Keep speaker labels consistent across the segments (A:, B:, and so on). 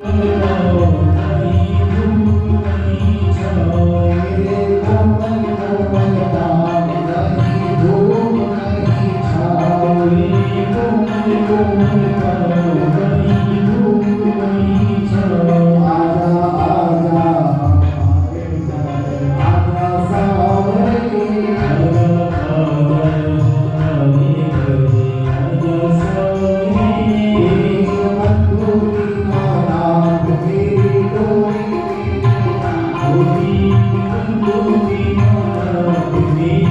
A: Holy, holy, holy,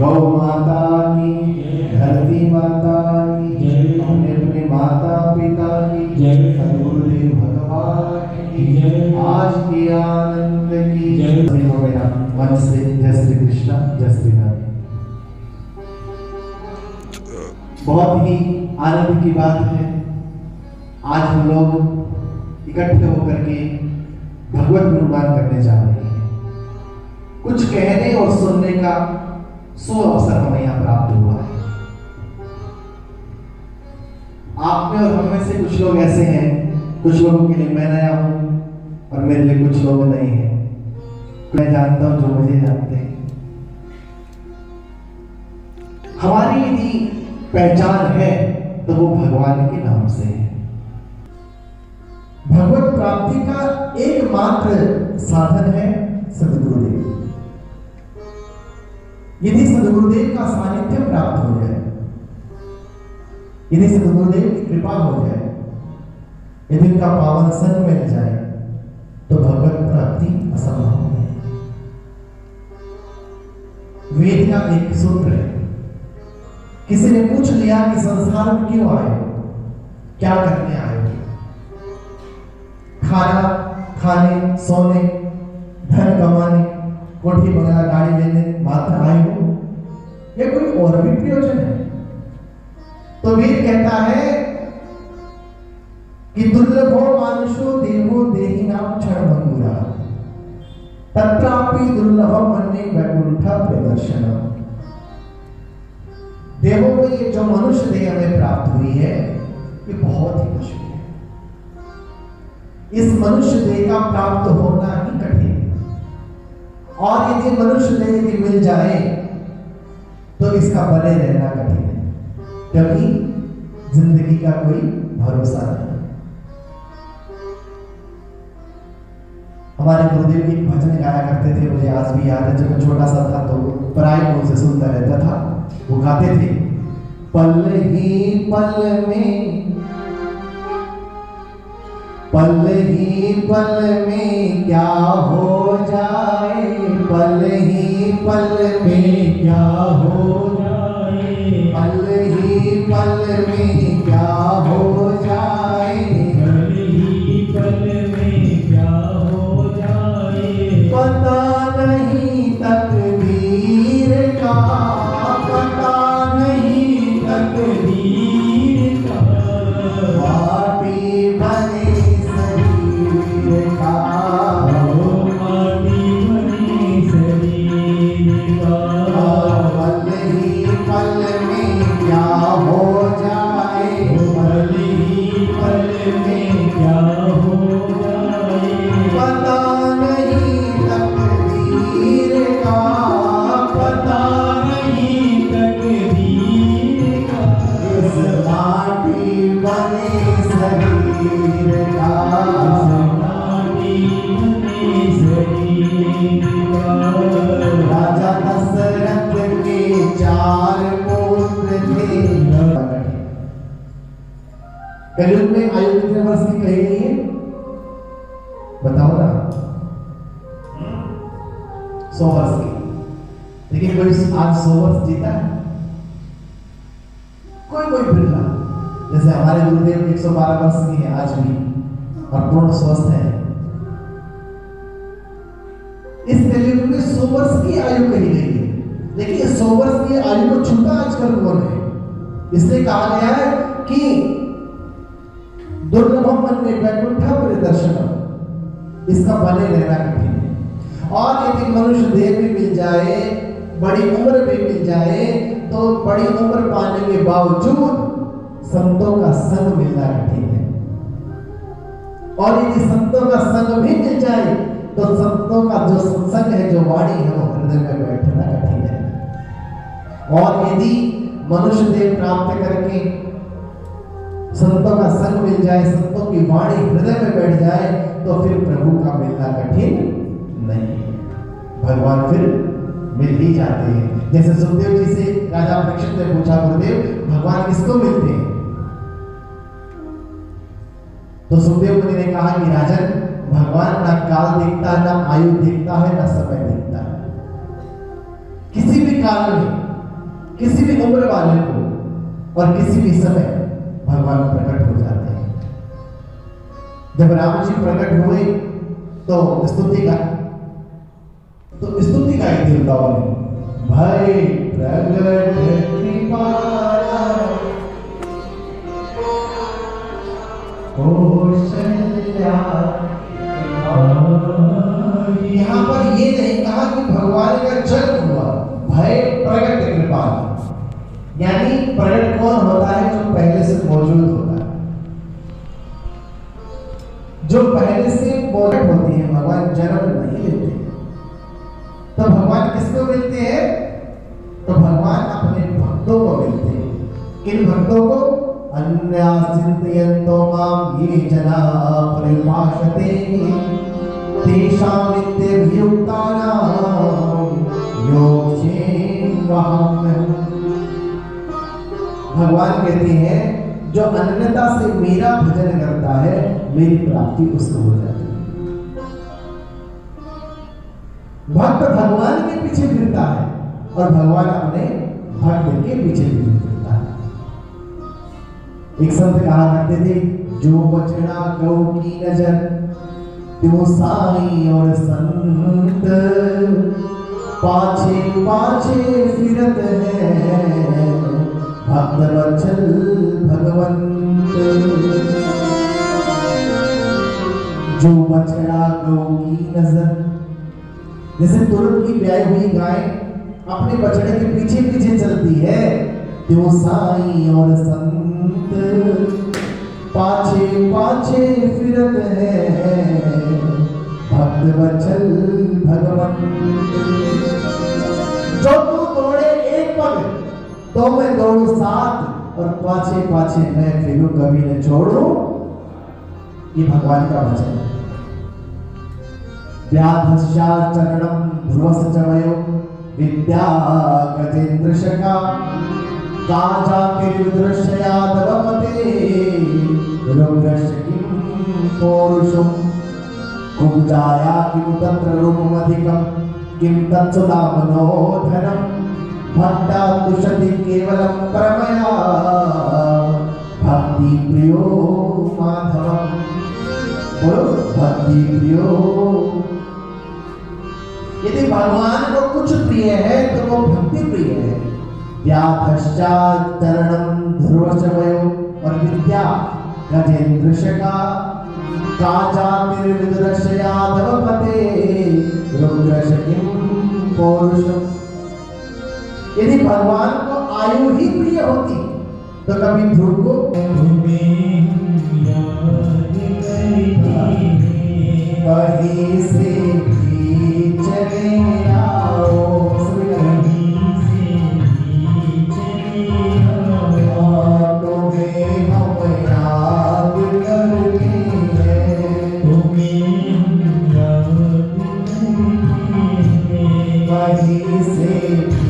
A: गौ माता की, धरती माता की, अपने अपने माता पिता की, सद्गुरुदेव भगवान की, आज के आनंद की हो गया। मंच से जय श्री कृष्ण, जय श्री राम। बहुत ही आनंद की बात है, आज हम लोग इकट्ठे होकर के भगवत गुणगान करने जा रहे हैं। कुछ कहने और सुनने का अवसर हमें यहाँ प्राप्त हुआ है। आप में और हम में से कुछ लोग ऐसे हैं, कुछ लोगों के लिए मैं नया हूं और मेरे लिए कुछ लोग नए हैं। मैं जानता हूं जो मुझे जानते हैं। हमारी यदि पहचान है तो वो भगवान के नाम से है। भगवत प्राप्ति का एकमात्र साधन है सद्गुरुदेव। यदि सद्गुरुदेव का सानिध्य प्राप्त हो जाए, यदि सद्गुरुदेव की कृपा हो जाए, यदि उनका पावन संग मिल जाए तो भगवत प्राप्ति असंभव है। वेद का एक सूत्र है, किसी ने पूछ लिया कि संसार में क्यों आए, क्या करने आए? खाना खाने, सोने, धन कमाने, कोठी बंगला गाड़ी लेने मात्र आए हो या कोई और भी प्रयोजन है? तो वीर कहता है कि दुर्लभो मानुषो देवो देहिनाम क्षणभंगुरा तत्रापि दुर्लभम मन्ये वैकुंठ प्रदर्शनम। देवों को ये जो मनुष्य देह हमें प्राप्त हुई है ये बहुत ही मुश्किल है। इस मनुष्य देह का प्राप्त होना ही कठिन है और यदि मनुष्य देह यदि मिल जाए तो इसका बने रहना कठिन है, क्योंकि जिंदगी का कोई भरोसा नहीं। हमारे गुरुदेव एक भजन गाया करते थे, मुझे आज भी याद है। जब मैं छोटा सा था तो पराई मुंह से सुनता रहता था। वो गाते थे, पल ही पल में, पल ही पल में क्या हो जाए, पल ही पल में क्या हो जाए, पल ही पल में क्या हो जाए, पल ही पल में क्या हो जाए, पता नहीं तकदीर का, पता नहीं तकदीर का, माटी बने शरीर का, माटी बने शरीर का, पल ही पल में क्या हो जाए, पल ही पल में क्या हो जाए, पता नहीं तकदीर का, पता नहीं तकदीर का, इस माटी बने शरीर का, माटी बने शरीर का। राजा दशरथ के 4 पुत्र थे। कलयुग में आयु कितने वर्ष की कही गई है? बताओ ना। 100 वर्ष की। लेकिन कोई आज 100 वर्ष जीता है? कोई बिरला। जैसे हमारे गुरुदेव 112 वर्ष की है आज भी और पूर्ण स्वस्थ है। इस कलयुग में 100 वर्ष की आयु कही गई है, लेकिन 100 वर्ष की आयु को छूटा आजकल कौन है? इसलिए कहा गया है कि दुर्लभम मन्ये वैकुंठ प्रदर्शनम, इसका बने रहना कठिन है। और यदि मनुष्य देह भी मिल जाए, बड़ी उम्र भी मिल जाए, तो बड़ी उम्र पाने के बावजूद संतों का संग मिलना कठिन है। और यदि संतों का संग भी मिल जाए तो संतों का जो सत्संग है, जो वाणी है, वो हृदय में बैठना कठिन है। और यदि मनुष्य देह प्राप्त करके संतों का संग मिल जाए, संतों की वाणी हृदय में बैठ जाए, तो फिर प्रभु का मिलना कठिन नहीं है। भगवान फिर मिल ही जाते हैं। जैसे सुखदेव जी से राजा परीक्षित ने पूछा, गुरुदेव भगवान किसको मिलते हैं? तो सुखदेव मुनि ने कहा कि राजन, भगवान ना काल देखता है, ना आयु देखता है, ना समय देखता है। किसी भी काल में भी उम्र वाले को और किसी भी समय भगवान प्रकट हो जाते हैं। जब राम जी प्रकट हुए तो स्तुति गाई देवताओं ने, भय प्रगट कृपाला कौशल्या। यहाँ पर ये नहीं कहा कि भगवान का जन्म हुआ, भय प्रगट कृपाला, यानी प्रगट कौन होता है? जो पहले से मौजूद होता है, जो पहले से मौजूद होती है। भगवान जन्म नहीं लेते। तो भगवान किसको मिलते हैं? तो भगवान अपने भक्तों को मिलते हैं। किन भक्तों को? अन्या चिंतयन्तो माम ये जना परिभाषते तेषां नित्यभियुक्तानां योगक्षेमम्। भगवान कहते हैं जो अन्यथा से मेरा भजन करता है, मेरी प्राप्ति उसको हो जाती है। भक्त भगवान के पीछे फिरता है और भगवान अपने भक्त के पीछे फिरता है। एक संत कहा करते थे, जो बछड़ा गौ की नजर त्यो साईं और संत, पाछे पाछे फिरत है भक्त वत्सल भगवंत। जो बछड़ा गौ की नजर, जैसे तुरंत की ब्याई हुई गाय अपने बछड़े के पीछे पीछे चलती है, त्यो साईं और संत पाछे पाछे फिरत है भक्त वत्सल भगवंत। जो तू दौड़े एक पग तो मैं दौड़ू साथ, और पाछे पाछे मैं फिरूं कभी न छोड़ू। ये भगवान का वचन है। व्याधस्या चरणं ध्रुवस्य च वयो विद्या गजेन्द्रशका काजातिरुद्रस्य यादवपते रुद्रस्य किं पौरुषं कुब्जाया किं तत्र रूपमधिकं किं तत्सुधामनोधनं भक्ता तुष्यति केवलं परमया भक्ति प्रियो माधवम्। बोलो भक्ति प्रियो। यदि भगवान को कुछ प्रिय है तो वो भक्ति प्रिय है। व्याधश्चात् चरणं ध्रुवस्य वयो और विद्या गजेन्द्रशका काजातिरुद्रस्य यादवपते रुद्रस्य किं पौरुषम्। यदि भगवान को आयु ही प्रिय होती तो कभी ध्रुव को कहीं से भी चले आओ, कहीं से भी चले आओ, तुम्हें हम याद करते हैं, तुम्हें हम याद करते हैं। कहीं से भी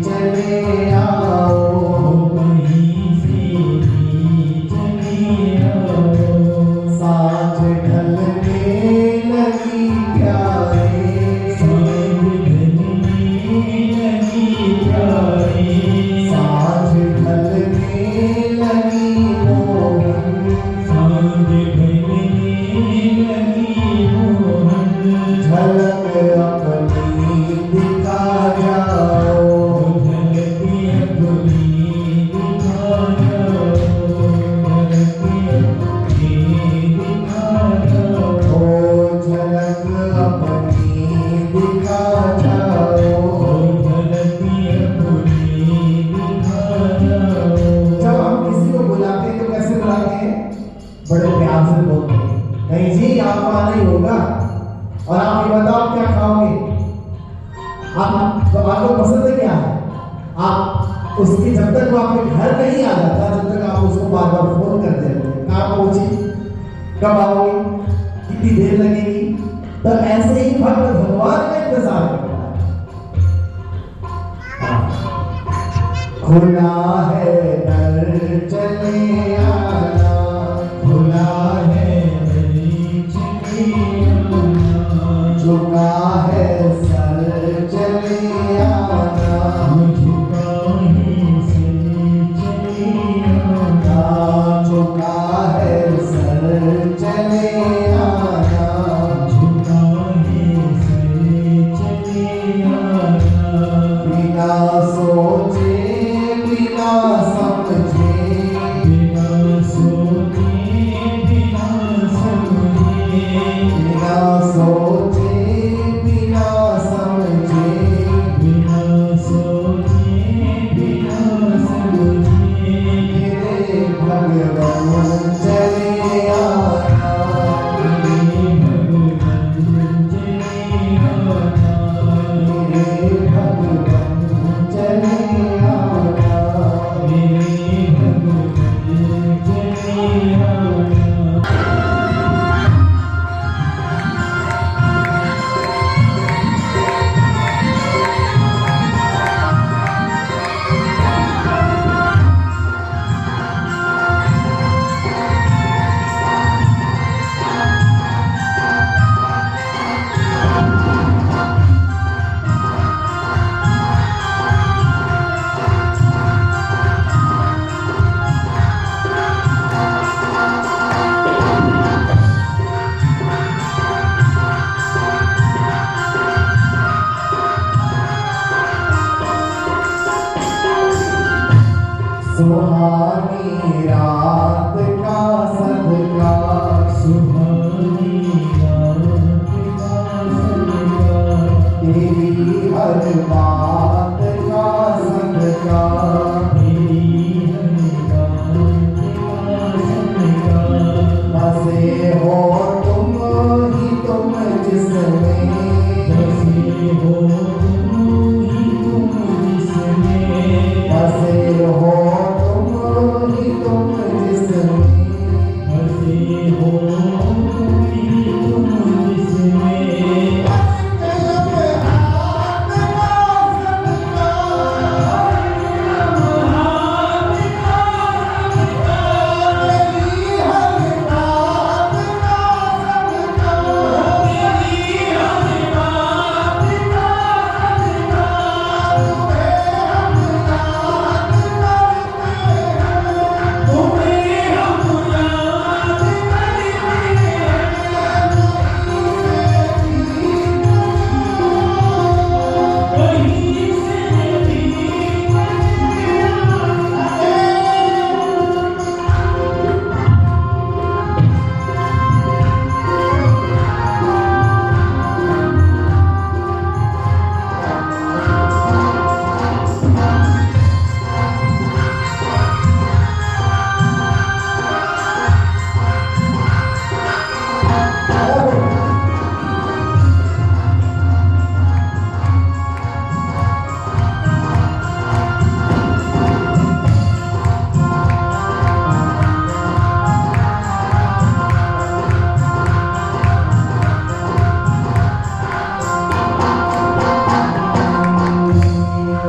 A: चले आओ, कहीं से भी चले आओ, साँझ ढलने लगी प्यारे, साँझ ढलने लगी प्यारे, साँझ ढलने लगी मोहन, साँझ ढलने लगी मोहन। झलक अपनी दिखा जाओ, झलक अपनी दिखा जाओ, झलक अपनी दिखा जाओ, झलक अपनी दिखा जाओ, झलक अपनी दिखा जाओ। जब हम किसी को बुलाते हैं तो कैसे बुलाते हैं? बड़े प्यार से बोलते हैं, नहीं जी आपको आना ही होगा और आप ये बताओ क्या खाओगे। आपको पसंद है क्या है? आप उसकी जब तक वो आपके घर नहीं आ जाता, जब तक आप उसको बार बार फोन करते रहते हैं, कहाँ पहुंची, कब आओगे, कितनी देर लगेगी। तो ऐसे ही भक्त भगवान का इंतजार करता है। खुला है दर चले आना, खुला है दर चले आना, झुका है सर चले आना, झुका है सुहानी रात का सदका,
B: सुहानी रात का सदका,
A: तेरी हर बात का सदका,
B: तेरी हर बात का सदका।
A: बसे हो तुम ही तुम जिसमें,
B: बसे हो तुम ही तुम जिसमें,
A: बसे हो तुम ही तुम जिसमें,
B: बसे हो तुम ही तुम जिसमें।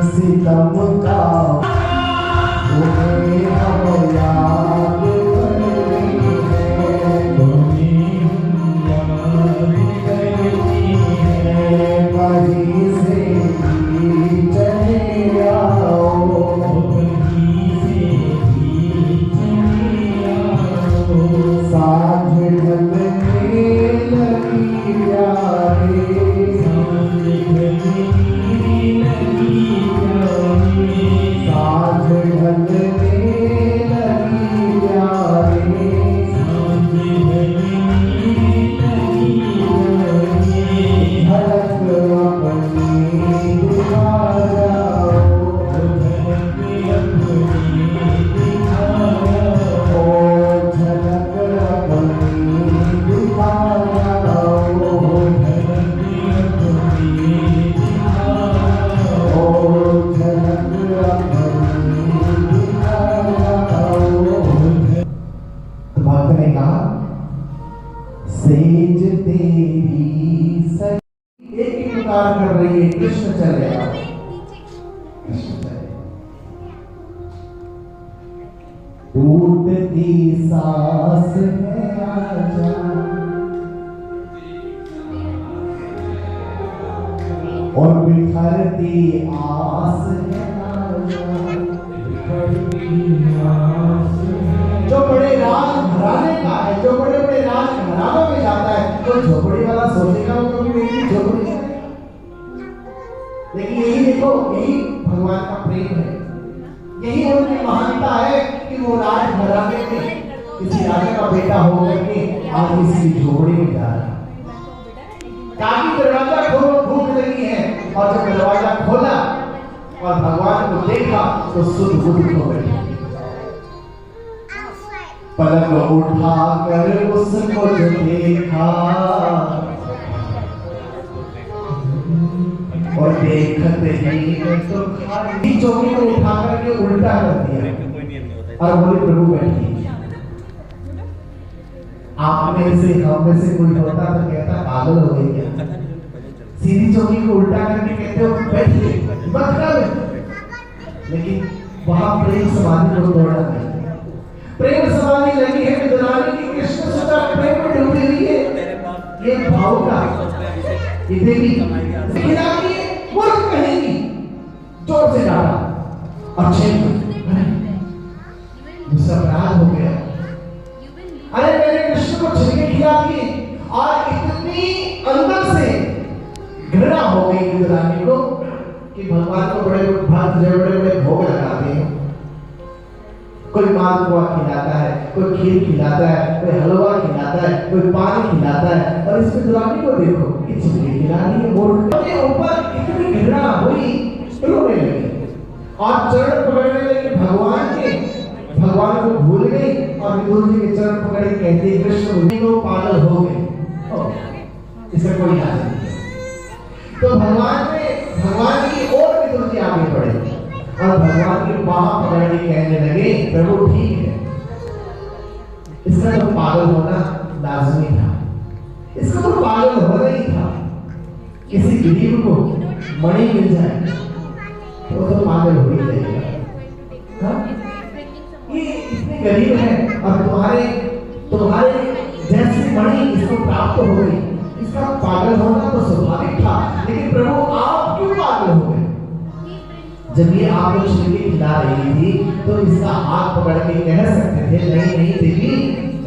A: सितम का तुम्हें हम याद करनी है,
B: तुम्हें हम याद करनी है।
A: कहीं से भी चले आओ,
B: कहीं से भी चले आओ।
A: साँझ ढलने लगी प्यारे,
B: सांझ ढलने लगी प्यारे,
A: साँझ ढलने लगी प्यारे,
B: सांझ ढलने लगी प्यारे।
A: धड़क अपनी दिखा जाओ,
B: झलक अपनी दिखा जाओ।
A: ओ झलक अपनी दिखा जाओ,
B: झलक अपनी दिखा जाओ।
A: ओ झलक अपनी दिखा जाओ। तो भक्त ने कहा सेज तेरी सही, एक ही पुकार कर रही है, कृष्ण चल गया, कृष्ण चल गया। टूटती सांस है आजा, और बिखरती आस है आजा। जो बड़े राज घराने का है, जो बड़े बड़े राज घरानों में जाता है, तो झोपड़ी वाला सोचेगा वो कभी मेरी झोपड़ी है। लेकिन यही देखो, यही भगवान का प्रेम है, यही उनकी महानता है कि वो राज घराने में किसी राजा का बेटा होकर के आज इसी झोपड़ी में जा रहा है। काफी दरवाजा खोलो, भूख लगी है, और जब दरवाजा खोला और भगवान को देखा तो सुध बुध हो गई। पलक उठा कर उसको जो देखा, और देखते ही तो खाली चौकी को उठा करके उल्टा कर दिया और बोले प्रभु बैठिए। आप में से हम में से कोई होता तो कहता पागल हो गई क्या, सीधी चौकी को उल्टा करके कहते हो बैठिए मत कर। लेकिन वहां प्रेम समाधि को तोड़ा नहीं, प्रेम समाधि लगी है विद्रानी की, कृष्ण सदा प्रेम में डूबी हुई है। ये भाव का ये देवी खिलाड़ी मुर्ख कहेगी, जोर से डाला अच्छे मुझसे अपराध हो गया। अरे मैंने कृष्ण को छिलके खिला दिए और इतनी अंदर से घृणा हो गई विद्रानी को कि भगवान को बड़े बड़े भोग लगाते हैं। कोई मालपुआ खिलाता है, कोई खीर खिलाता है, कोई हलवा खिलाता है, कोई पानी खिलाता है, और इस गुलामी को देखो, खिचड़ी खिला रही है, मोटे ऊपर इतनी घृणा हुई, रोने लगी और चरण पकड़ने लगी भगवान को भूल गई और विदुर जी के चरण पकड़ के कहती, कृष्ण तो पागल हो गए, इसका कोई हाल नहीं। तो भगवान की ओर विदुर जी आगे बढ़े और भगवान की बाह पकड़ के कहने लगे, प्रभु ठीक है, इसका तो पागल होना लाजमी था, इसका तो पागल होना ही था। किसी गरीब को मणि मिल जाए तो वो तो पागल हो ही जाएगा। ये इतने गरीब है और तुम्हारे जैसी मणि इसको प्राप्त हो गई, इसका पागल होना तो स्वाभाविक था, लेकिन प्रभु आप क्यों पागल हो गए? जब ये आपको छिलके खिला रही थी तो इसका हाथ पकड़ के कह सकते थे, नहीं देवी,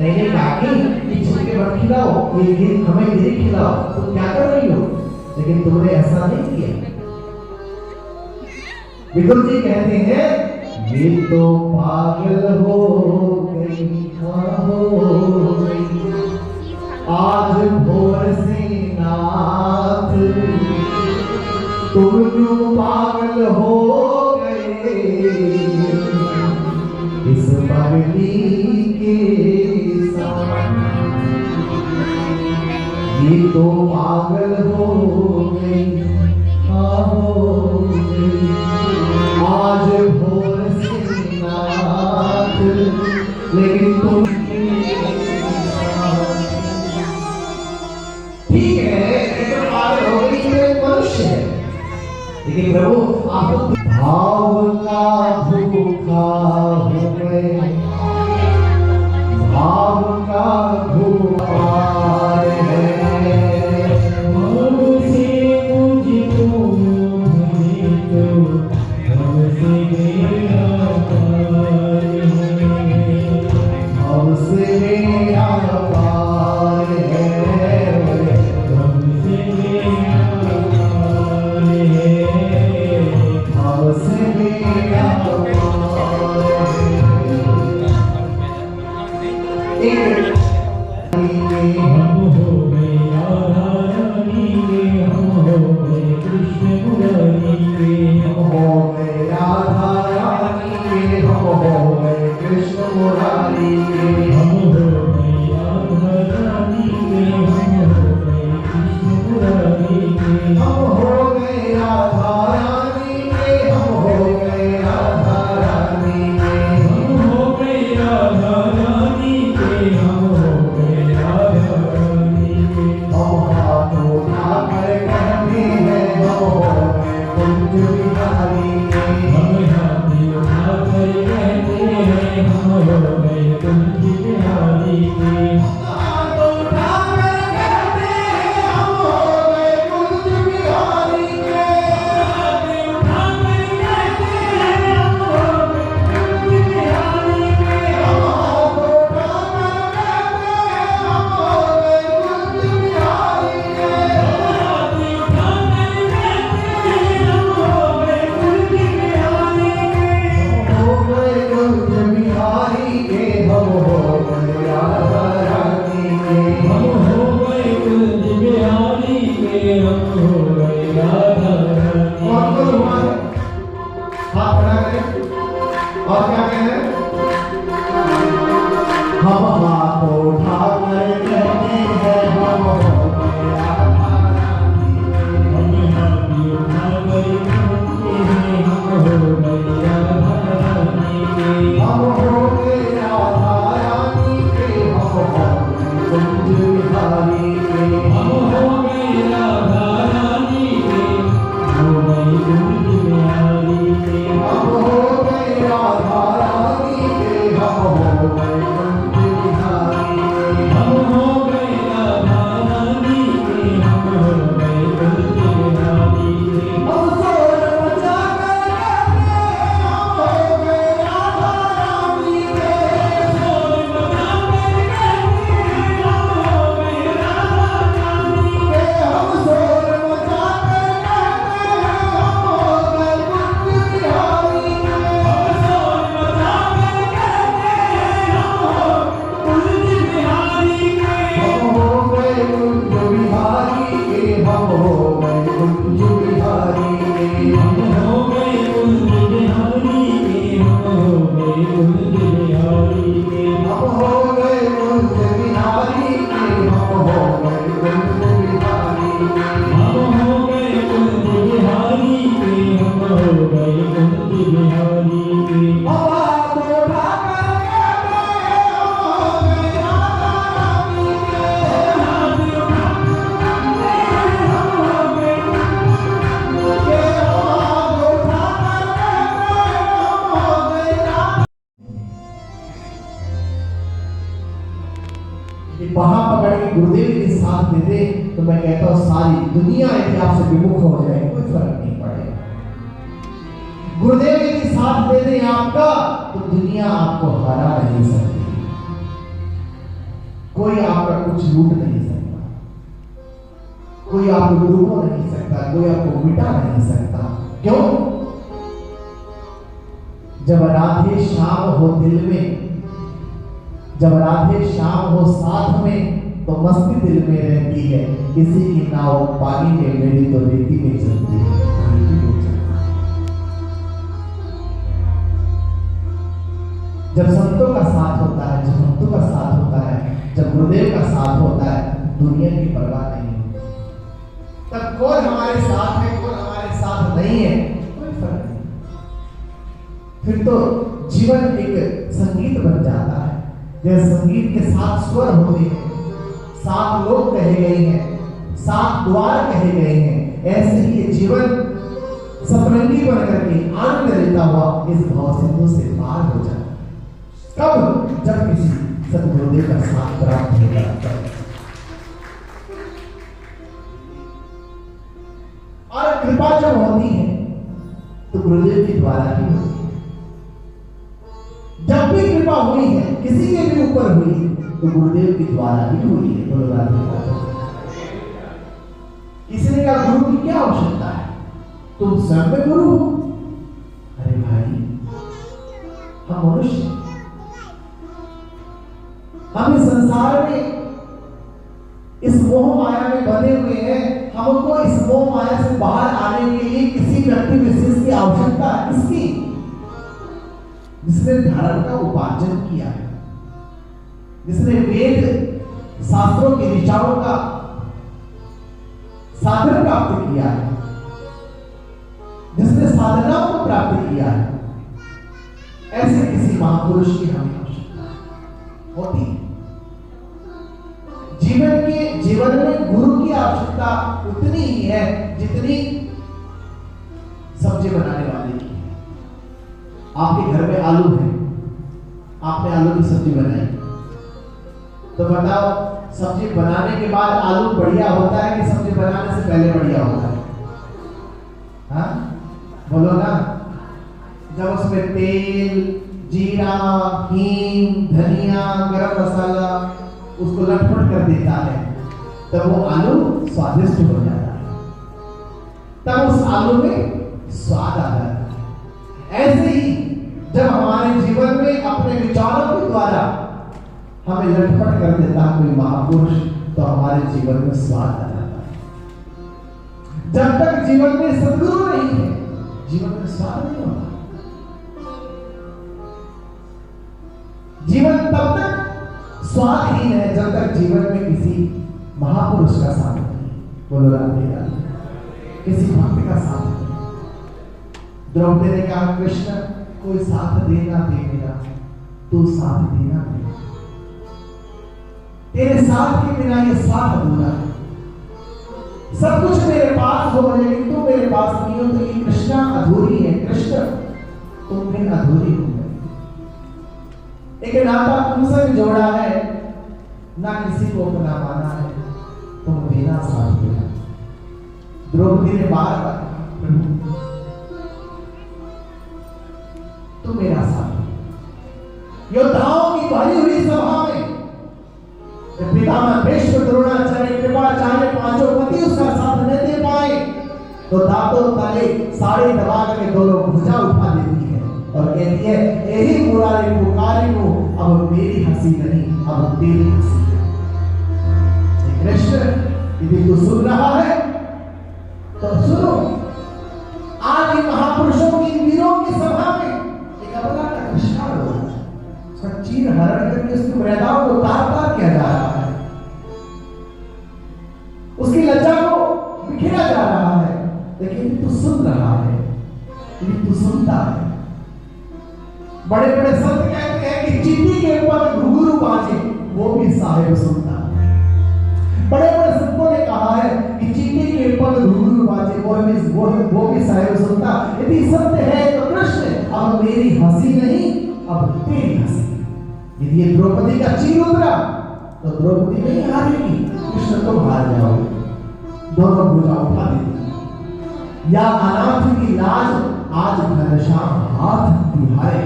A: नहीं काकी, ये छिलके मत खिलाओ, ये हमें गिरी खिलाओ, तुम क्या कर रही हो? लेकिन तुमने ऐसा नहीं किया। विदुर जी कहते हैं, ये तो पागल हो गई, हो गई, आज भोर से नाथ, तुम क्यों पागल हो गए इस पगली के साथ? ये तो पागल हो गई, हो गई, आज भोर से नाथ, लेकिन तुम ठीक है, ये तो पागल हो गई, ये मनुष्य है, लेकिन प्रभु आप भाव का भूखा हो गए, भाव का भूखा है,
B: हमसे मुझको भले तो हमसे मेरा प्यार है,
A: हमसे मेरा प्यार है,
B: हमसे मेरा प्यार है,
A: हमसे मेरा प्यार है।
B: हम हो गए राधा रानी के, हम हो गए कृष्ण मुरारी के,
A: हम हो गए राधा रानी के, हम हो गए कृष्ण मुरारी के,
B: हम हो गए राधा रानी के, हम हो गए कृष्ण मुरारी के,
A: हम हो गए राधा रानी के, हम हो गए राधा रानी के,
B: हम हो गए राधा रानी के, हम हो गए राधा रानी के,
A: हम हाथों उठाकर कहते हैं, हम हो गए कुंज बिहारी के,
B: हम हाथी उठाकर कहते हैं, हम हो गए कुंज बिहारी के,
A: हाथों उठाकर कहते हैं, हम हो गए कुंज बिहारी के,
B: हाथी उठाकर कहते हैं, हम हो गए कुंज बिहारी के,
A: हम हाथों उठाकर कहते हैं, हम हो गए कुंज बिहारी के,
B: हाथी उठाकर कहते हैं, हम हो गए कुंज बिहारी के,
A: हम हो गए कुंज बिहारी के, हम हो गए राधा रानी के,
B: हम हो गए कुंज बिहारी के, हम हो गए राधा रानी
A: और तो
B: के।
A: हमारे हाथ बढ़ा करें और क्या कह रहे हैं? हम हाथ उठाकर कहते हैं, हम हो गए राधा रानी के,
B: हम हाथी उठाकर कहते हैं, हम हो गए राधा रानी के,
A: हम हो गए राधा रानी के, हम हो गए कुंज बिहारी के,
B: हम हो गए राधा रानी के, हो गए कुंज बिहारी के,
A: हम हो गए राधा रानी बैठ के गुरुदेव यदि साथ दे दे तो मैं कहता हूं सारी दुनिया यदि आपसे विमुख हो जाए कोई फर्क नहीं पड़ेगा। गुरुदेव यदि साथ दे दे आपका तो दुनिया आपको हरा नहीं सकती, कोई आपका कुछ लूट नहीं सकता, कोई आपको डूबो नहीं सकता, कोई आपको मिटा नहीं सकता। क्यों? जब राधे श्याम हो दिल में, जब राधे श्याम हो साथ में, तो मस्ती दिल में रहती है। किसी की नाव पानी में, मेरी तो रेती में चलती है। जब संतों का साथ होता है, जब भक्तों का साथ होता है, जब गुरुदेव का साथ होता है, दुनिया की परवाह नहीं होती। तब कौन हमारे साथ है, कौन हमारे साथ नहीं है, कोई फर्क नहीं। फिर तो जीवन एक संगीत बन जाता है। जैसे संगीत के 7 स्वर होते हैं, 7 लोग कहे गए हैं, 7 द्वार कहे गए हैं, ऐसे ही ये जीवन सतरंगी बन करके आनंद लेता हुआ इस भाव सिंधु से पार हो जाता है। कब? जब किसी सतगुरुदेव का साथ प्राप्त हो जाता है। और कृपा जब होती है तो गुरुदेव के द्वारा ही होती है। जब भी कृपा हुई है किसी के भी ऊपर हुई है तो गुरुदेव के द्वारा ही हुई है। बोलो राधे राधे। किसी ने कहा गुरु की क्या आवश्यकता है, तुम स्वयं में गुरु हो। अरे भाई, हम मनुष्य, हम इस संसार में इस मोह माया में बंधे हुए हैं। हमको इस मोह माया से बाहर आने के लिए किसी व्यक्ति विशेष की आवश्यकता है। किसकी? जिसने धर्म का उपार्जन किया है, जिसने वेद शास्त्रों के ऋचाओं का साधन प्राप्त किया है, जिसने साधनाओं को प्राप्त किया है, ऐसे किसी महापुरुष की हमें आवश्यकता होती है। जीवन में गुरु की आवश्यकता उतनी ही है जितनी सब्जी बनाने वाले की है। आपके घर में आलू है, आपने आलू की सब्जी बनाई, तो बताओ सब्जी बनाने के बाद आलू बढ़िया होता है कि सब्जी बनाने से पहले बढ़िया होता है? हाँ, बोलो ना। जब उसमें तेल, जीरा, हींग, धनिया, गरम मसाला उसको लटपट कर देता है, तब वो आलू स्वादिष्ट हो जाता है, तब उस आलू में स्वाद आ जाता है। ऐसे ही जब हमारे जीवन में अपने विचारों के द्वारा हमें लटपट कर देता है कोई महापुरुष, तो हमारे जीवन में स्वाद आ जाता है। जब तक जीवन में सद्गुरु नहीं है, जीवन में स्वाद नहीं होता। जीवन तब तक स्वादहीन है जब तक जीवन में किसी महापुरुष का साथ नहीं। बोलो राधे राधे। किसी भक्त का साथ नहीं। द्रौपदी ने कहा कृष्ण कोई साथ देना दे मेरा, तू साथ देना दे। तेरे साथ के बिना ये साथ अधूरा है। सब कुछ मेरे पास हो लेकिन तू मेरे पास नहीं हो, तो ये कृष्णा अधूरी है। कृष्ण तुम बिन अधूरी हो गए। एक नाता तुमसे जोड़ा है, ना किसी को अपना माना है, तुम बिना साथ देना। द्रौपदी ने बार बार प्रभु तुम मेरा साथ। योद्धाओं की भरी हुई सभा में पितामह भीष्म, द्रोणाचार्य, कृपाचार्य, पांचों पति उसका साथ न दे पाए, तो दांतों तले साड़ी दबा के दोनों भुजा उठा देती है और कहती है यही मुरारी पुकारी को, अब मेरी हंसी नहीं, अब तेरी हंसी है। कृष्ण यदि तू सुन रहा है तो सुनो, आज इन महापुरुषों की, वीरों की सभा में एक अपना का कृष्ण हो, उसका चीर हरण करके उसकी मर्यादाओं को तार-तार किया जा रहा है, उसकी लज्जा को बिखेरा जा रहा है। लेकिन तू सुन रहा है, तू सुनता है। बड़े बड़े संत कहते हैं कि चींटी के ऊपर घुंघरू बाजे, वो भी साहेब सुनता है। बड़े बड़े संतों ने कहा है कि चींटी के ऊपर घुंघरू बाजे, वो भी साहेब सुनता। यदि सत्य है तो कृष्ण अब मेरी हंसी नहीं, अब तेरी हंसी। यदि ये द्रौपदी का चीर उतरा तो द्रौपदी नहीं हारेगी, कृष्ण तुम हार जाओगे। दोनों भुजा उठा दी। या अनाथ की लाज आज घनश्याम हाथ तिहारे।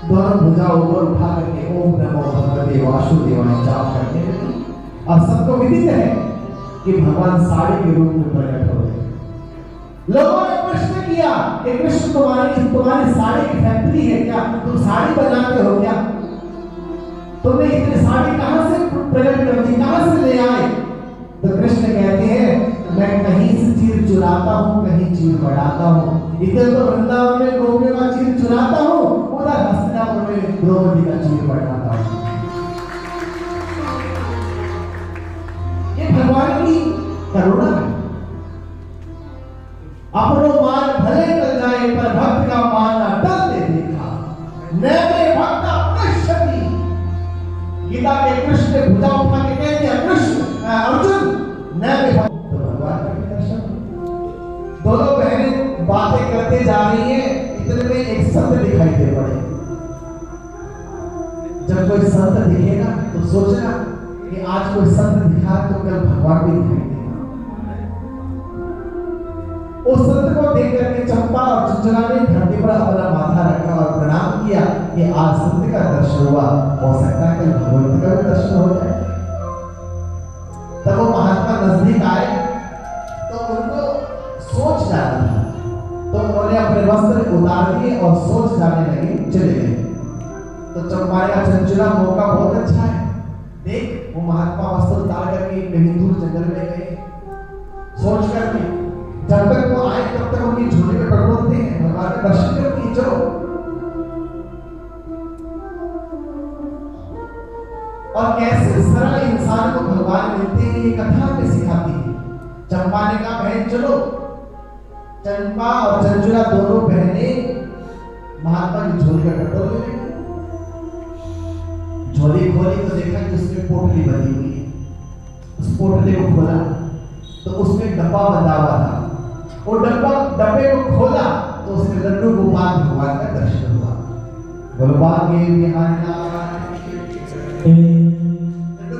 A: दोनों भुजा ऊपर उठा करके ओम नमो भगवते वासुदेवाय जाप करने लगी। और सबको विदित है कि भगवान साड़ी के रूप में प्रकट हो गए। लोगों ने प्रश्न किया कि कृष्ण तुम्हारी साड़ी की फैक्ट्री है क्या? तुम साड़ी बनाते हो क्या? तुमने इतनी साड़ी कहां से प्रकट कर दी, कहां से ले आए? तो कृष्ण कहते हैं मैं कहीं से चीर चुराता हूं, कहीं चीर बढ़ाता हूं। इधर तो वृंदावन में गोपियों का चीर चुराता हूं, उधर हस्तिनापुर में द्रौपदी का चीर बढ़ाता हूं। ये भगवान की करुणा है। अपनो मान भले कर जाए पर भक्त का मान न टलते देखा। नैवे भक्त अपने गीता के कृष्ण ने भुजा उठा के कह दिया कृष्ण अर्जुन नैवे भक्त। तो भगवान का दर्शन। दोनों बहनें बातें करते जा रही हैं, इतने में एक संत दिखाई दे पड़े। जब कोई संत दिखेगा तो सोचना कि आज कोई संत दिखा तो कल भगवान भी दिखाई देगा। उस संत को देख करके चंपा और चंचला ने धरती पर अपना माथा रखा और प्रणाम किया कि आज संत का दर्शन हुआ, हो सकता है कल भगवंत का भी दर्शन हो जाए। तब वो महात्मा नजदीक आए तो उनको सोच जाना था, तो उन्होंने अपने वस्त्र उतार दिए और सोच जाने लगे, चले गए। तो चंपा का चंचला मौका बहुत अच्छा है, देख वो महात्मा वस्त्र उतार करके कहीं दूर जंगल में गए। सोच करके जब तक वो आए तब तक उनकी झोली में टटोलते हैं, भगवान के दर्शन करके चलो। और कैसे सरल इंसान को भगवान मिलते हैं ये कथा हमें सिखाती है। चंपा ने कहा बहन चलो। चंपा और चंचला दोनों बहनें महात्मा की झोली का टटोलने लगी। झोली खोली तो देखा कि उसमें पोटली बंधी हुई है। उस पोटली को खोला तो उसमें एक डब्बा बंधा हुआ था। वो डब्बे को खोला तो उसमें लड्डू गोपाल भगवान का दर्शन हुआ। लड्डू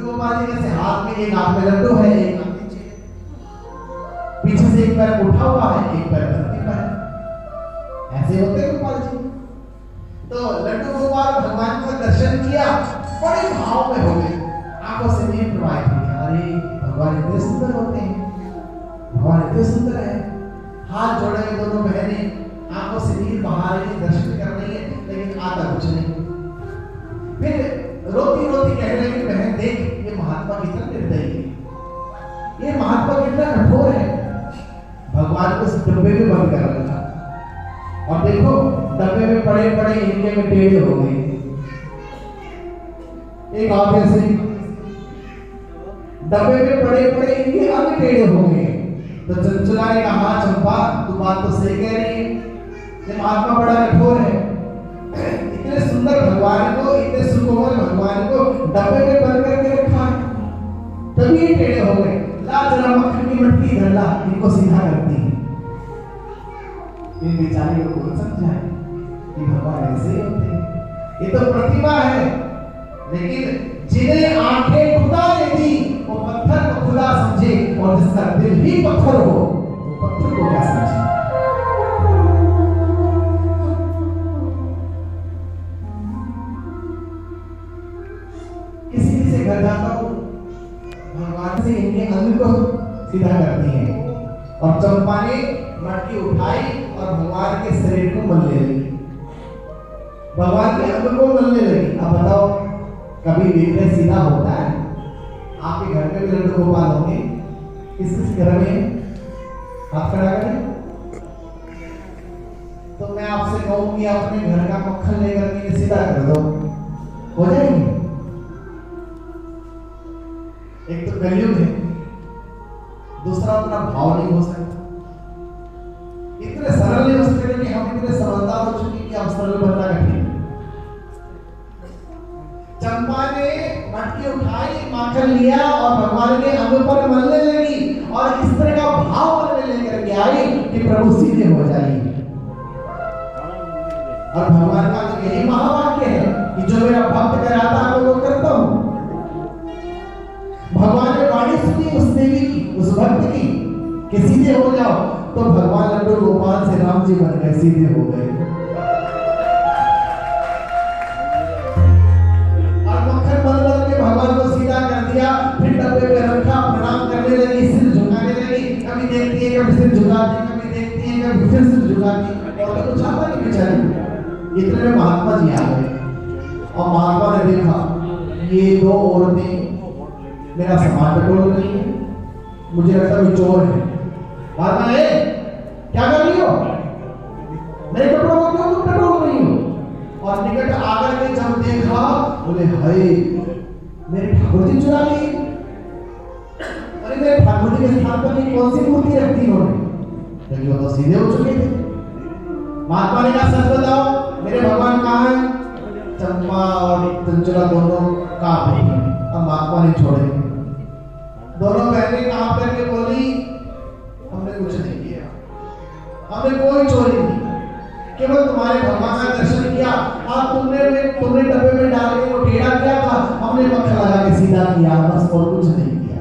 A: गोपाल जी जैसे हाथ में एक हाथ में लड्डू है, एक हाथ में पीछे से एक पैर उठा हुआ है, एक पैर धरती पर है। ऐसे होते हैं गोपाल जी। तो लड्डू गोपाल भगवान का दर्शन किया, बड़े भाव में हो गए, आंखों से नीर प्रवाहित हुई। अरे भगवान इतने सुंदर होते हैं, भगवान इतने सुंदर है। हाथ जोड़े हुए दोनों बहनें आंखों से नीर बहा रही है, दर्शन कर रही है, लेकिन आता कुछ नहीं। फिर रोती रोती कह रही है बहन देख ये महात्मा कितना निर्दयी है, ये महात्मा कितना कठोर है। भगवान को इस डब्बे में बंद कर रखा और देखो डब्बे में पड़े पड़े इनके में टेढ़े हो गए। एक हाथ ऐसे डब्बे में पड़े पड़े इनके अंग टेढ़े हो गए। तो चंचला ने कहा चंपा तू बात तो सही कह रही है, ये महात्मा बड़ा कठोर है। इतने सुंदर भगवान को, इतने सुकोमल भगवान को डब्बे में बंद करके रखा है, तभी ये टेढ़े हो गए। ला जरा मक्खन की मटकी धर ला, इनको सीधा करती है। इन बेचारे को कौन समझाए कि भगवान ऐसे ही होते हैं। ये तो प्रतिभा है, लेकिन जिन्हें आंखें खुदा ने दी वो पत्थर को खुदा समझे, और जिसका दिल ही पत्थर हो वो पत्थर को क्या समझे। किसी किसी घर जाता हूं, भगवान से इनके अंग को सीधा करती है, और चंपा ने मटकी उठाई और भगवान के शरीर को मलने लगी, भगवान के अंग को मलने लगी। अब बताओ कभी विग्रह सीधा होता है? आपके घर में भी लड्डू गोपाल होंगे, किस घर में हाथ खड़ा करें। तो मैं आपसे कहूं कि अपने घर का मक्खन लेकर के सीधा कर दो, हो जाएगी। एक तो कलयुग है, दूसरा अपना भाव नहीं हो सकता। इतने सरल नहीं हो सकते कि हम इतने समझदार हो चुके कि हम सरल बनना कठिन। चंपा ने मटकी उठाई, माखन लिया और भगवान के अंग पर मलने लगी, और इस तरह का भाव मन में लेकर के आई कि प्रभु सीधे हो जाइए। और भगवान का तो यही महावाक्य है कि जो मेरा भक्त कराता है मैं वो करता हूं। भगवान ने वाणी सुनी उस देवी की, उस भक्त की कि सीधे हो जाओ, तो भगवान लड्डू गोपाल से राम जी बन गए, सीधे हो गए। और मक्खन मल के भगवान को सीधा कर दिया, फिर डब्बे पे रखा, प्रणाम करने लगी, सिर झुकाने लगी, कभी देखती है कभी सिर झुकाती, कभी देखती है कभी फिर सिर झुकाती, और तो कुछ आता नहीं बेचारी। इतने में महात्मा जी आ गए और महात्मा ने देखा ये दो औरतें मेरा सामान टटोल रही है, मुझे लगता है चोर है। महात्मा ने क्या कर रही हो, मेरे कपड़ों को क्यों तुम टटोल रही हो? और निकट आकर के जब देखा, बोले हाय मेरे ठाकुर जी चुरा ली। अरे मेरे ठाकुर जी के स्थान पर कौन सी मूर्ति रखती इन्होंने, लेकिन वो तो सीधे हो चुके थे। महात्मा ने कहा सच बताओ मेरे भगवान कहाँ हैं? चंपा और चंचला दोनों कांप रही हैं। अब महात्मा ने छोड़े, दोनों बहनें कांप करके बोली हमने कुछ नहीं किया, हमने कोई चोरी नहीं, केवल तुम्हारे भगवान का दर्शन किया और तुमने डब्बे में डाल के वो टेढ़ा किया था, हमने मक्खन लगा के सीधा किया, बस और कुछ नहीं किया।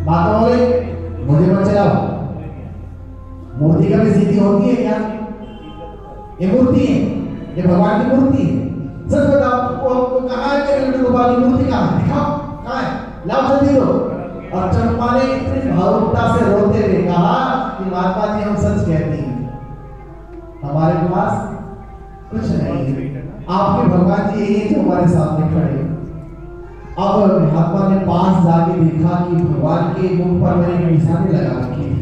A: बात बोले मुझे मत चलाओ, मूर्ति कभी सीधी होती है क्या? ये मूर्ति है, ये भगवान की मूर्ति है। सच बताओ वो कहाँ है? लड्डू गोपाल की मूर्ति कहाँ है? दिखाओ कहाँ है, लाओ जल्दी दो। और चंपा ने इतनी भावुकता से रोते हुए कहा कि महात्मा जी हम सच कहते हैं, हमारे पास कुछ नहीं है, आपके भगवान जी यही जो हमारे सामने खड़े। अब महात्मा ने पास जाके देखा कि भगवान के मुख पर मैंने निशानी लगा रखी थी।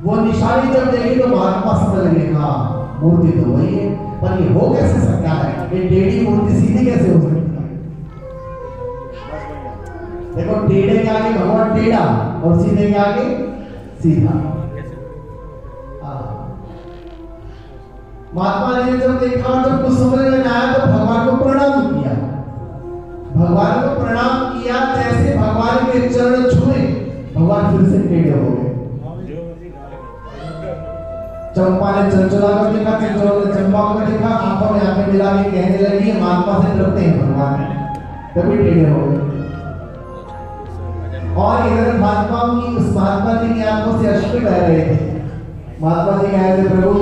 A: वो निशानी जब देखी तो महात्मा समझ गए हाँ मूर्ति तो वही है, पर ये हो कैसे सकता है, ये टेढ़ी मूर्ति सीधी कैसे हो सकती है? देखो टेढ़े के आगे भगवान टेढ़ा और सीधे के आगे सीधा। महात्मा जी ने जब देखा, जब कुछ समझ में आया तो भगवान को प्रणाम किया। भगवान को प्रणाम किया, जैसे भगवान के चरण छुए भगवान फिर से टेढ़े हो गए। चंपा ने चंचला को देखा, चंचला ने चंपा को देखा, आंखों में आंखें मिला के कहने लगी महात्मा से डरते हैं भगवान, तभी टेढ़े हो गए। और इधर महात्मा जी की आंखों से अश्रु बह रहे थे। महात्मा जी कह रहे थे प्रभु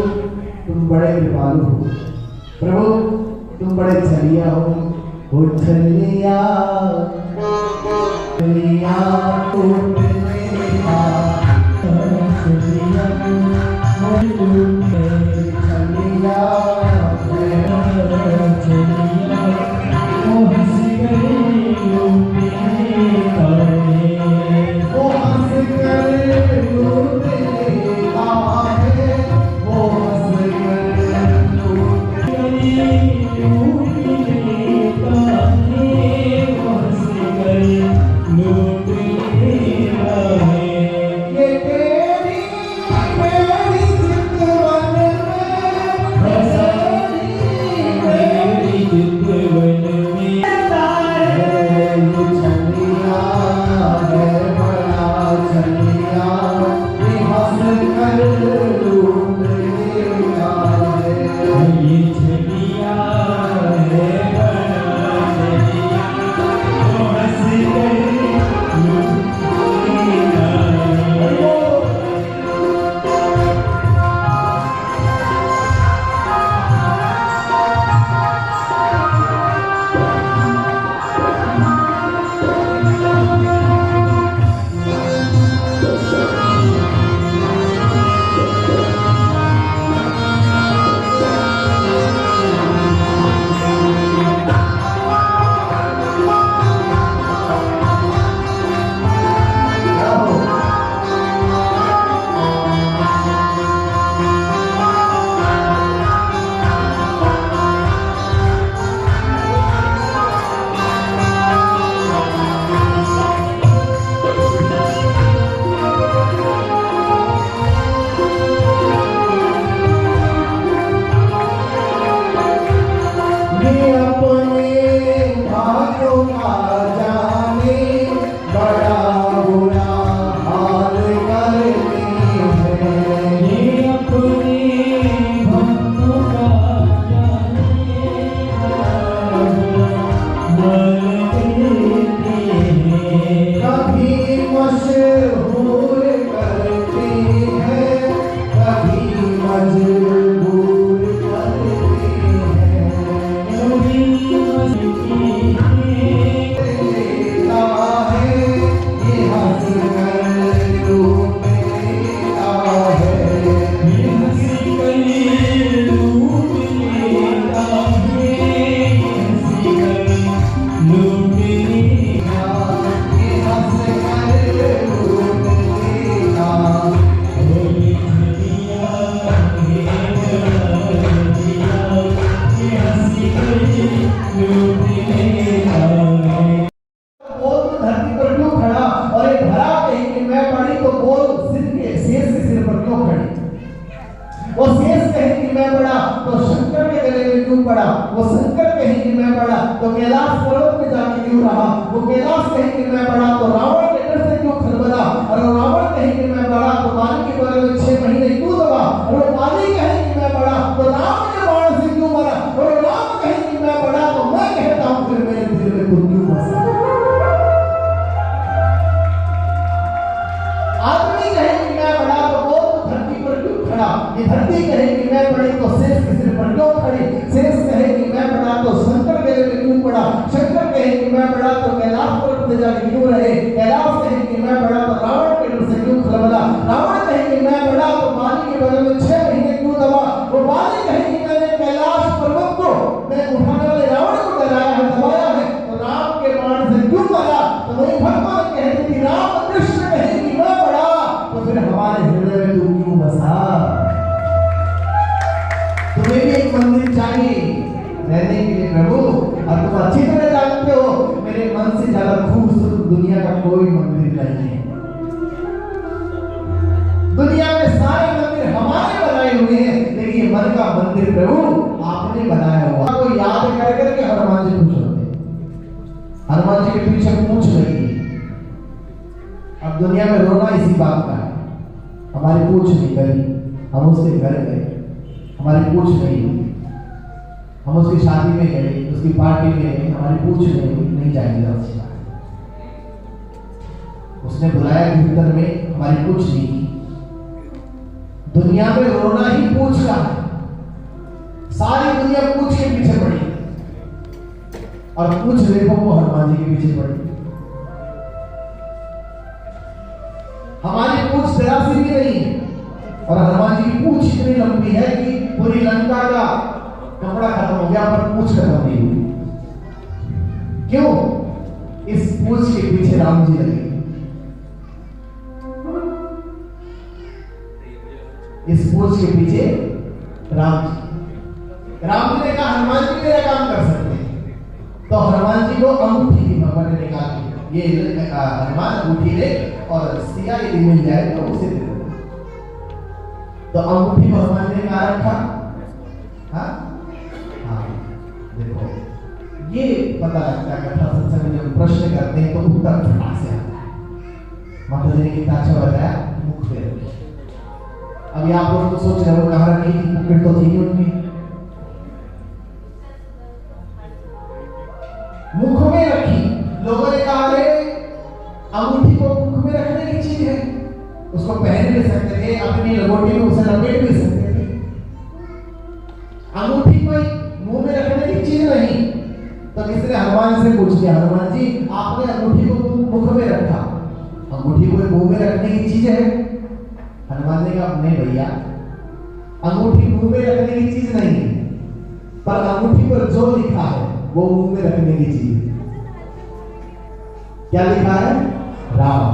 A: तुम बड़े कृपालु हो, प्रभु तुम बड़े छलिया हो, छलिया छलिया
B: Yes,
A: मजबूर करते हैं।
B: कभी हंसती
A: लेता है ये हंस कर लूट लेता है।
B: ये हंस कर लूट लेता है, ये हंस कर लूट लेता
A: ये हंस कर लूट लेता।
B: है। दिया ये हंस कर लूट लेता है।
A: बोल तो धरती पर क्यों खड़ा, और ये धरा कहीं कि मैं पड़ी तो बोल सिर के शेष के सिर पर क्यों खड़ी। वो शेष कहे कि मैं बड़ा तो शंकर के गले में क्यों पड़ा। वो शंकर कहे कि मैं बड़ा तो कैलाश पर्वत में जाके क्यों रहा। वो कैलाश कहे कि मैं बड़ा तो रावण के डर से क्यों खलबला। और वो रावण कहे कि मैं बड़ा तो बाली के बगल में 6 महीने क्यों दबा। और वो बाली कहे कि मैं बड़ा तो राम के बाण से क्यों मरा। और वो राम कहे कि मैं बड़ा तो मैं कहता हूं फिर मेरे दिल में खुद क्यों बसा। आदमी कहे कि मैं बड़ा तो वो तो धरती पर क्यों खड़ा। ये धरती कहे कि मैं बड़ी तो शेष के सिर पर क्यों खड़ी। शेष कहे कि मैं बड़ा तो शंकर गले में क्यों पड़ा। शंकर कहे कि मैं बड़ा तो कैलाश पर्वत में जाके क्यों रहे। कैलाश कहे कि मैं बड़ा तो रावण के डर से क्यों खलबला। रावण कहे कि मैं बड़ा तो बाली के बगल में 6 महीने क्यों दबा। वो बाली कहे कि मैंने कैलाश पर्वत को मैं उठाने वाले रावण को डराया है दबाया है तो राम के बाण से क्यों मरा। तो वही भगवान कहते कि राम कृष्ण कहे कि मैं बड़ा तो फिर हमारे हृदय में तू क्यों बसा। तुम्हें भी एक मंदिर चाहिए रहने के लिए प्रभु, और तुम अच्छी तरह जानते हो मेरे मन से ज्यादा खूबसूरत दुनिया का कोई मंदिर नहीं है। दुनिया में सारे मंदिर हमारे बनाए हुए हैं, लेकिन ये मन का मंदिर प्रभु आपने बनाया हुआ। को याद कर करके हनुमान जी खुश होते हैं। हनुमान जी के पीछे पूछ रही है। अब दुनिया में रोना इसी बात का है। हमारी पूछ नहीं करी, हम उसके घर गए, हमारी पूछ नहीं हुई। हम उसकी शादी में गए, उसकी पार्टी में गए, हमारी पूछ नहीं हुई, नहीं जाएंगे उसकी बात। उसने बुलाया भीतर में, हमारी पूछ नहीं की। दुनिया में रोना ही पूछ रहा है। सारी दुनिया पूछ के पीछे पड़ी और पूछ देखो वो हनुमान जी के पीछे पड़ी। हमारी पूछ जरा सी भी नहीं है और हनुमान जी की पूछ इतनी लंबी है कि पूरी लंका का कपड़ा खत्म हो गया पर पूछ खत्म नहीं हुई। क्यों? इस पूछ के पीछे राम जी लगे। इस पूछ के पीछे राम जी ने कहा हनुमान जी मेरा काम कर सकते हैं। तो हनुमान जी को अंगूठी दी भगवान ने निकाली, ये हनुमान अंगूठी ले और सिया यदि मिल जाए तो उसे दे दो। तो अंगूठी भगवान ने कहा रखा। हाँ हाँ, देखो ये पता लगता है कथा सत्संग में जब प्रश्न करते हैं तो उत्तर फटाक से आता है। माता जी ने कितना अच्छा बताया, मुख पे रखी। अभी आप लोग तो सोच रहे हो कहाँ रखी थी, मुकुट तो थी नहीं उनकी, मुख में रखी। लोगों ने कहा अरे अंगूठी को मुख में रखने की चीज है, उसको पहन भी सकते थे, अपनी लंगोटी में उसे लपेट भी सकते थे। अंगूठी कोई मुंह में रखने की चीज नहीं। तो किसी ने हनुमान से पूछ लिया, हनुमान जी आपने अंगूठी को मुख में रखा, अंगूठी कोई मुंह में रखने की चीज है? हनुमान ने कहा नहीं भैया, अंगूठी मुंह में रखने की चीज नहीं है, पर अंगूठी पर जो लिखा है वो मुंह में रखने की चीज है। क्या लिखा है? राम।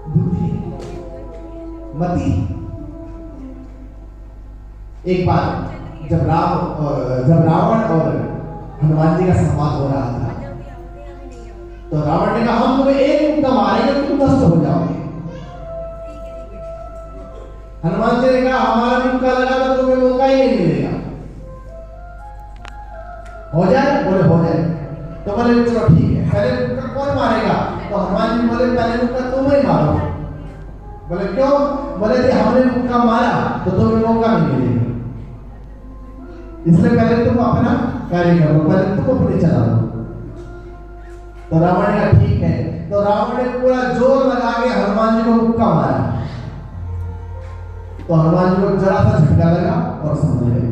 A: बुद्धि, मति। एक बार जब रावण और हनुमान जी का संवाद हो रहा था तो रावण ने कहा हम तुम्हें एक मुक्का मारेंगे तुम नष्ट हो जाओगे। हनुमान जी ने कहा हमारा भी मुक्का लगा तो तुम्हें मौका ही नहीं मिलेगा, हो जाए? बोले हो जाए। तो बोले चलो ठीक है, पहले मुक्का कौन मारेगा? तो हनुमान जी बोले पहले मुक्का तुम ही मारो। बोले क्यों? बोले कि हमने मुक्का मारा तो तुम्हें मौका नहीं मिलेगा, इसलिए पहले तुम अपना कार्य करो, पहले तुम अपने चला लो। तो रावण ने कहा ठीक है। तो रावण ने पूरा जोर लगा के हनुमान जी को मुक्का मारा। तो हनुमान जी को जरा सा झटका लगा और समझ गए।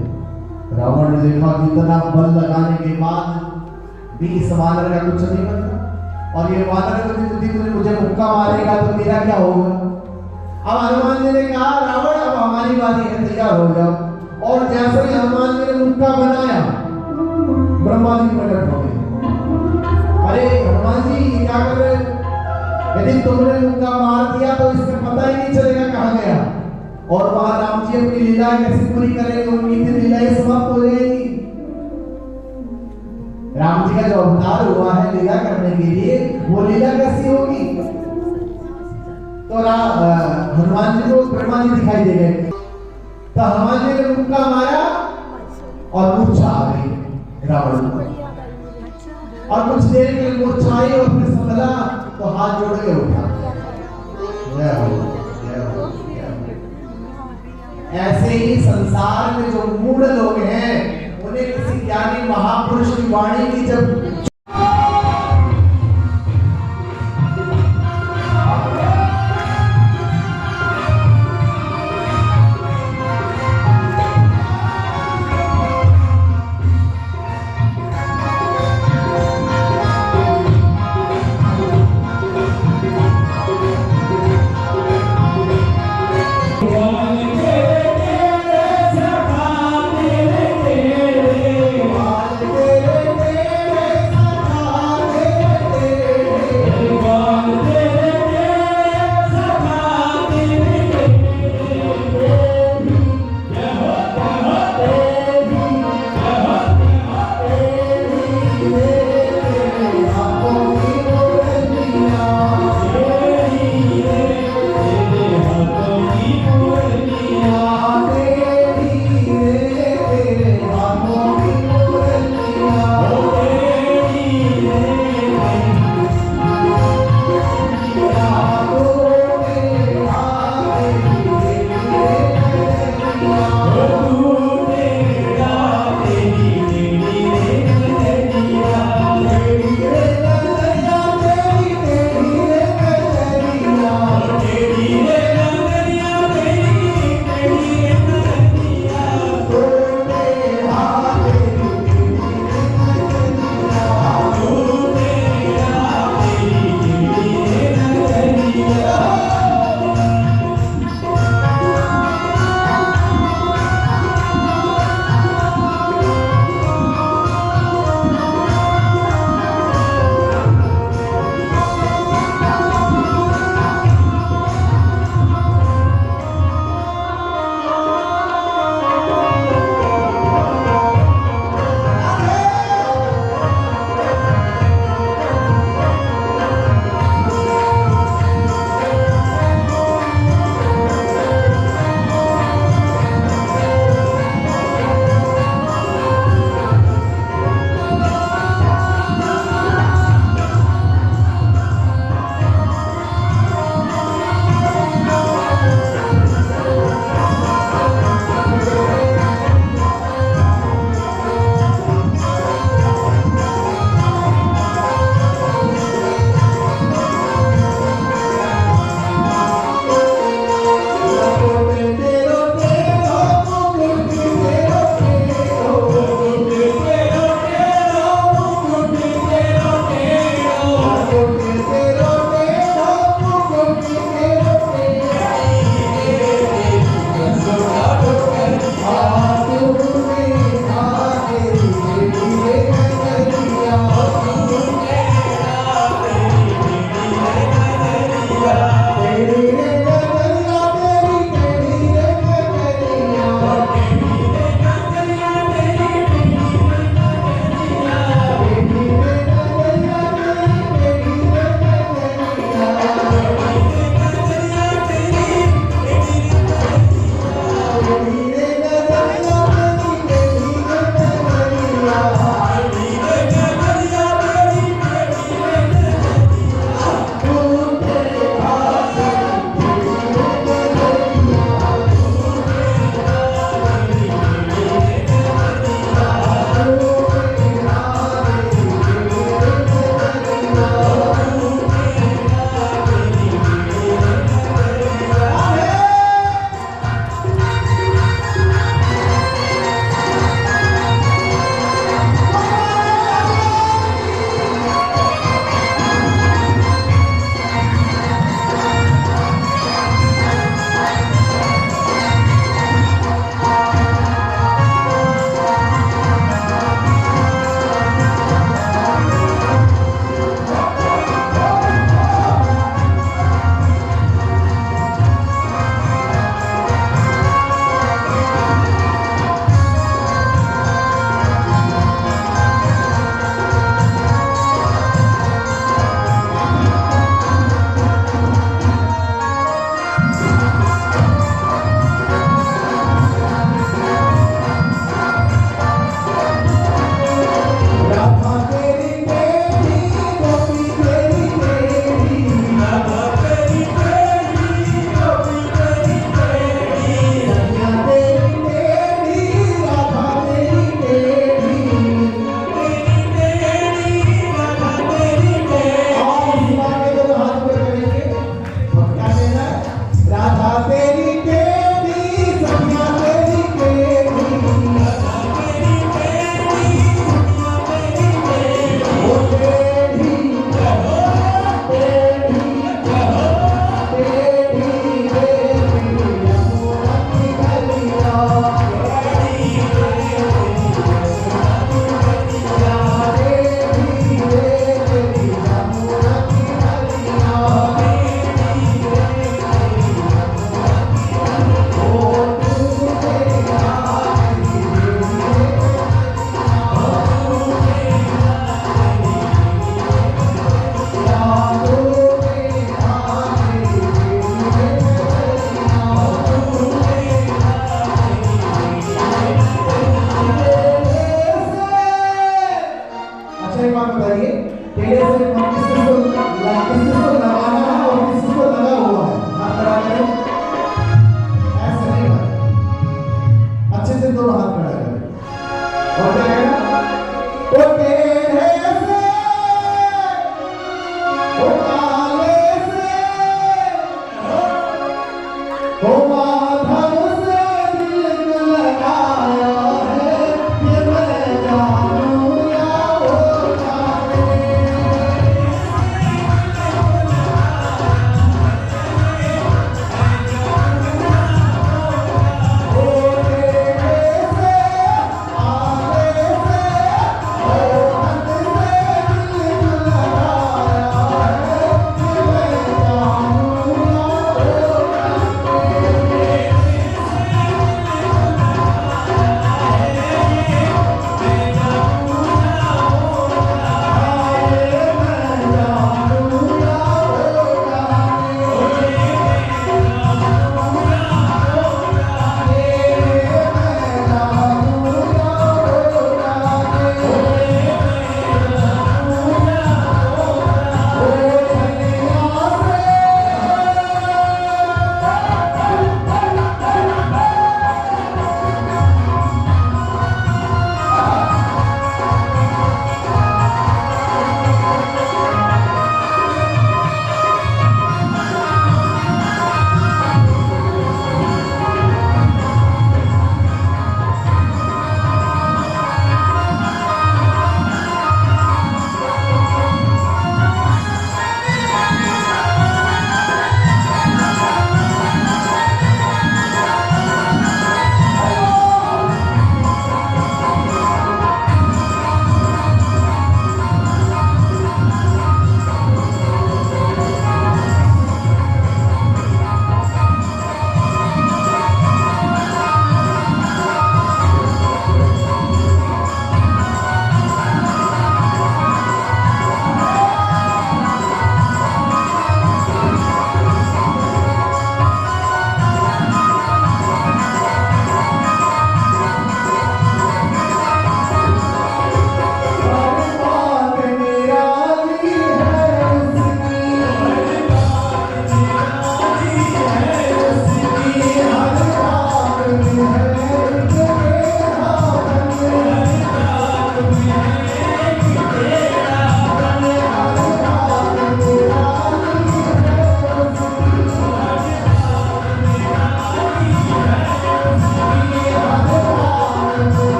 A: रावण ने देखा कि इतना बल लगाने के बाद भी इस वानर का कुछ नहीं बनता, और ये वानर को मुझे मुक्का मारेगा तो मेरा क्या होगा। अब हनुमान जी ने कहा रावण अब हमारी बारी है, तैयार हो जाओ। और जैसे ही हनुमान जी ने मुक्का बनाया, ब्रह्मा जी प्रकट हो गए। अरे हनुमान जी क्या कर रहे हो? यदि तुमने मुक्का मार दिया तो इसका पता ही नहीं चलेगा कहाँ गया, और वहां राम जी अपनी लीला कैसे पूरी करेंगे, उनकी फिर लीलाएं समाप्त हो जाएगी। राम जी का जो अवतार हुआ है लीला करने के लिए, वो लीला कैसी होगी? तो हनुमान जी को ब्रह्मा जी दिखाई दे गए। तो हनुमान जी ने मुक्का मारा और मूर्छा आ गई रावण को, और कुछ देर के लिए मूर्छा आई और फिर संभला तो हाथ जोड़ के उठा। ऐसे ही संसार में जो मूढ़ लोग हैं, उन्हें किसी ज्ञानी महापुरुष की वाणी की जब
B: Hare